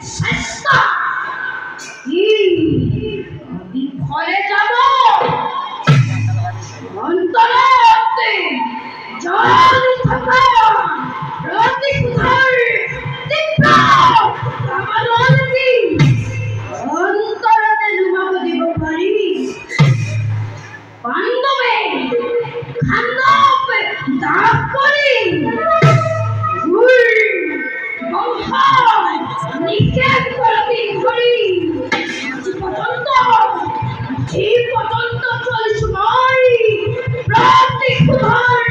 চেষ্টা কি বিফলে যাব অন্তরতে জল থাকা প্রতি কুধার তীব্র কামালতি অন্তরতে লুমাব দিব পারি বান্ধবে খান্দব দাগ করি নিক্ষেপ করতে ঘড়ি পর্যন্ত চল্লিশ নয় প্রতি ক্ষুধার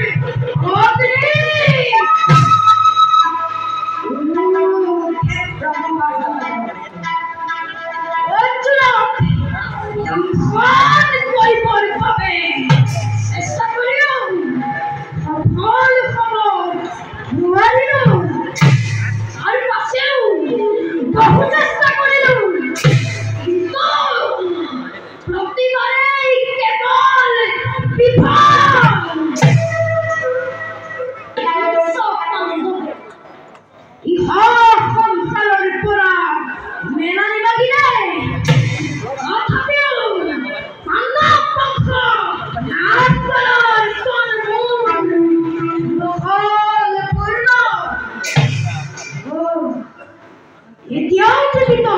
চেষ্টা করিও সফল খবর আর পাশেও বহু চেষ্টা করিল কিন্তু প্রতিবারেই কেবল বিফল ইহা সংসারের পোড়া মেনা নিবাগিলে তথাপিও পাণ্ডব পক্ষ নাশ করার পূর্ণ এতিয়াও চলিত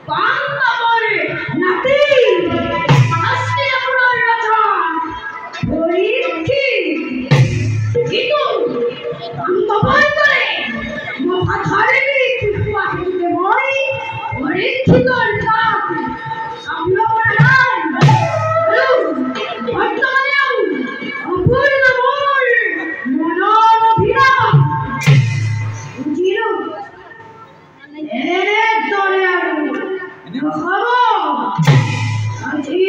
পাণ্ডৱৰ নাতি হস্তিনাপুৰৰ ৰজা পৰীক্ষিত কিন্তু পাণ্ডৱৰ দৰে মহাধাৰী শিশুৱাহিনীকে মই পৰীক্ষিতৰ কাম চাবিব পৰা নাই আৰু বৰ্তমানেও অপূৰ্ণ মোৰ মনৰ অভিলাষ বুজিলো এনেদৰে আৰু নহ'ব আজি